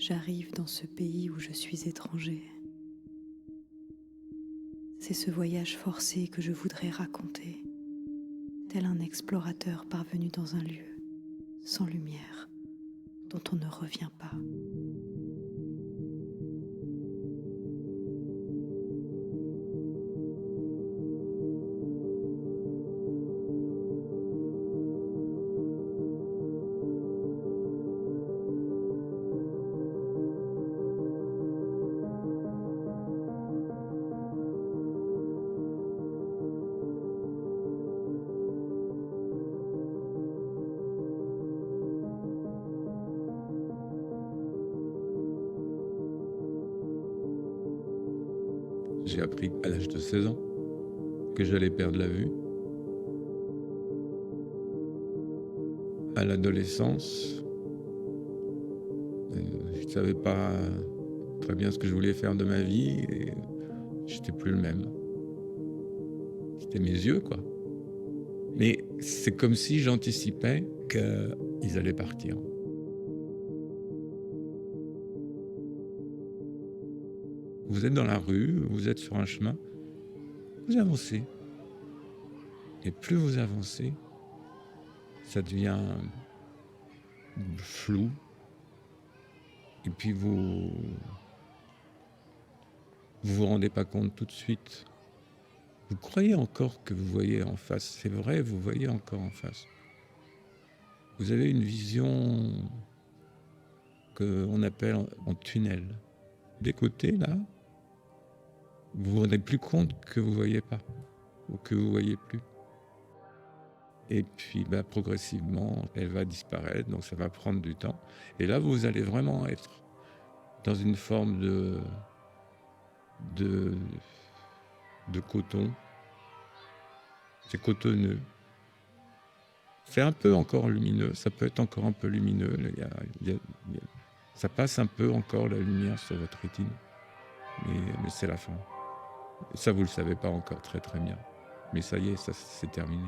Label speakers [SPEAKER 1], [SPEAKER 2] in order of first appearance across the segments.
[SPEAKER 1] j'arrive dans ce pays où je suis étranger. C'est ce voyage forcé que je voudrais raconter, tel un explorateur parvenu dans un lieu sans lumière, dont on ne revient pas.
[SPEAKER 2] J'ai appris à l'âge de 16 ans que j'allais perdre la vue. À l'adolescence, je ne savais pas très bien ce que je voulais faire de ma vie et j'étais plus le même. C'était mes yeux, quoi. Mais c'est comme si j'anticipais qu'ils allaient partir. Vous êtes dans la rue, vous êtes sur un chemin, vous avancez. Et plus vous avancez, ça devient flou. Et puis vous vous rendez pas compte tout de suite. Vous croyez encore que vous voyez en face. C'est vrai, vous voyez encore en face. Vous avez une vision qu'on appelle en tunnel. Des côtés, là, vous vous rendez plus compte que vous voyez pas, ou que vous voyez plus. Et puis, progressivement, elle va disparaître, donc ça va prendre du temps. Et là, vous allez vraiment être dans une forme de coton. C'est cotonneux. C'est un peu encore lumineux, ça peut être encore un peu lumineux. Ça passe un peu encore la lumière sur votre rétine. Mais c'est la fin. Et ça, vous le savez pas encore très très bien. Mais ça y est, ça c'est terminé.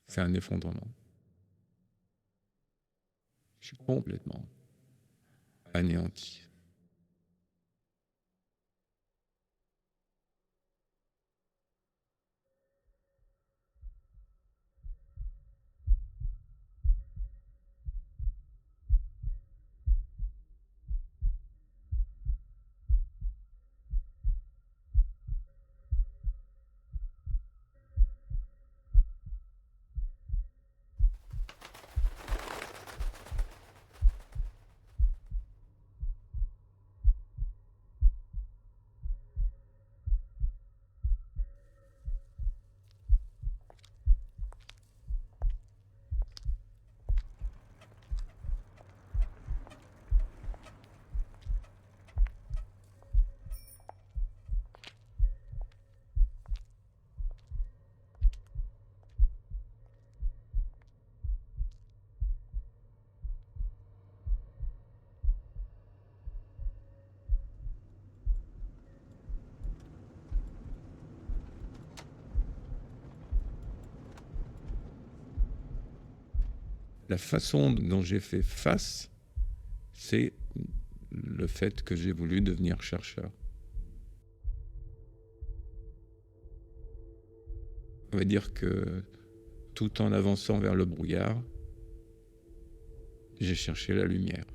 [SPEAKER 2] C'est un effondrement. Je suis complètement anéanti. La façon dont j'ai fait face, c'est le fait que j'ai voulu devenir chercheur. On va dire que tout en avançant vers le brouillard, j'ai cherché la lumière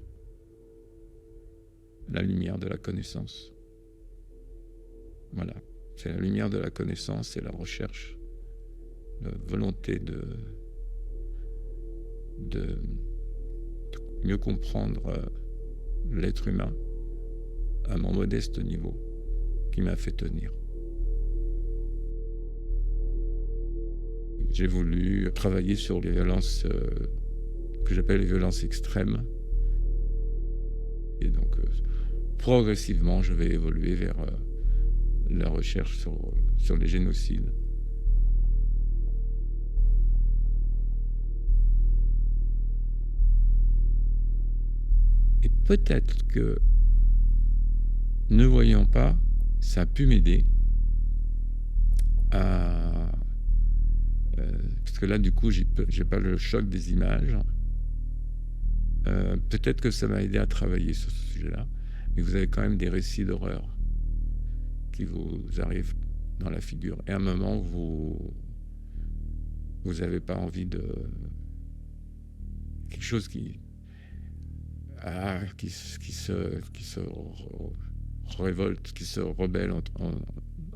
[SPEAKER 2] de la connaissance. Voilà, c'est la lumière de la connaissance, c'est la recherche, la volonté de mieux comprendre l'être humain à mon modeste niveau qui m'a fait tenir. J'ai voulu travailler sur les violences que j'appelle les violences extrêmes. Et donc, progressivement, je vais évoluer vers la recherche sur les génocides. Et peut-être que, ne voyant pas, ça a pu m'aider à... parce que là, du coup, j'ai pas le choc des images. Peut-être que ça m'a aidé à travailler sur ce sujet-là, mais vous avez quand même des récits d'horreur qui vous arrivent dans la figure. Et à un moment, vous n'avez pas envie de... quelque chose qui se révolte, qui se rebelle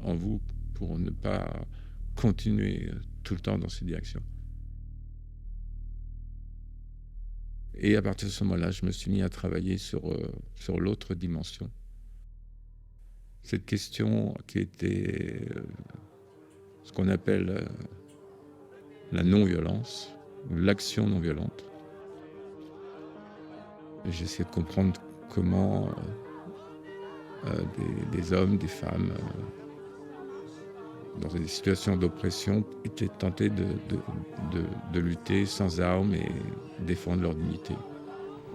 [SPEAKER 2] en vous pour ne pas continuer tout le temps dans cette direction. Et à partir de ce moment-là, je me suis mis à travailler sur l'autre dimension. Cette question qui était ce qu'on appelle la non-violence, ou l'action non-violente. J'essaie de comprendre comment des hommes, des femmes, dans des situations d'oppression, étaient tentés de lutter sans armes et défendre leur dignité.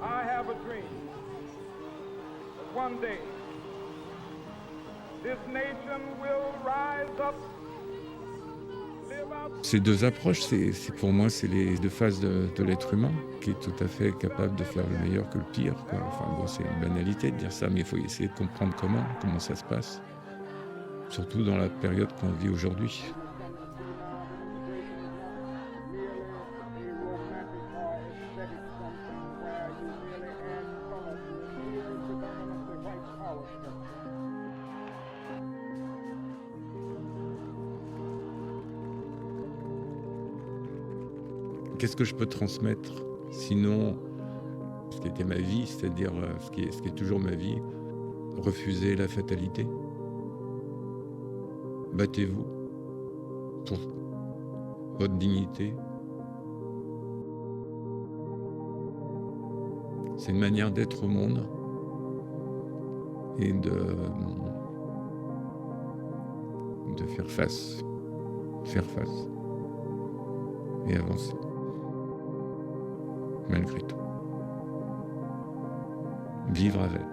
[SPEAKER 3] I have a dream that one day this nation will rise up.
[SPEAKER 2] Ces deux approches, pour moi, c'est les deux phases de l'être humain, qui est tout à fait capable de faire le meilleur que le pire, quoi. Enfin bon, c'est une banalité de dire ça, mais il faut essayer de comprendre comment ça se passe. Surtout dans la période qu'on vit aujourd'hui. Qu'est-ce que je peux transmettre, sinon ce qui était ma vie, c'est-à-dire ce qui est toujours ma vie, refuser la fatalité. Battez-vous pour votre dignité. C'est une manière d'être au monde et de faire face et avancer, malgré tout. Vivre avec.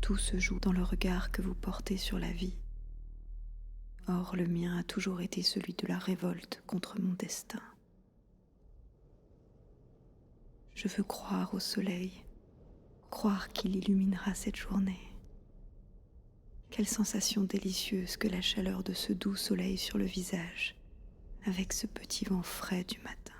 [SPEAKER 1] Tout se joue dans le regard que vous portez sur la vie. Or, le mien a toujours été celui de la révolte contre mon destin. Je veux croire au soleil, croire qu'il illuminera cette journée. Quelle sensation délicieuse que la chaleur de ce doux soleil sur le visage, avec ce petit vent frais du matin.